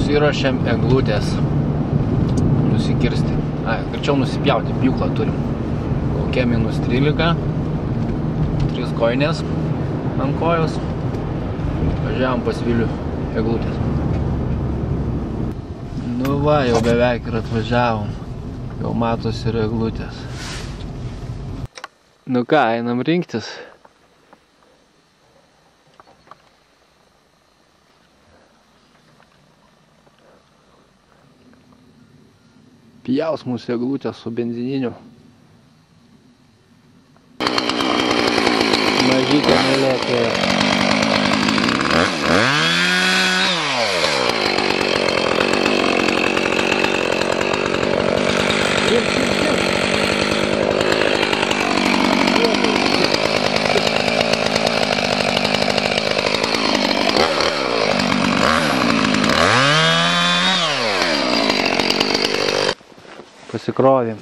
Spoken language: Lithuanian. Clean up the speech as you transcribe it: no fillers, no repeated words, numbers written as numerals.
Susiruošėm eglutės nusikirsti. Greičiau nusipjauti, pjūklą turim. Kokia -13. 3 kojinės ant kojos. Važiavom pas Vilių eglutės. Nu va, jau beveik ir atvažiavom. Jau matosi ir eglutės. Nu ką, einam rinktis. Pjaus mūsų eglutės su benzininiu. Mažytė mylėtė. Pasikrovėm.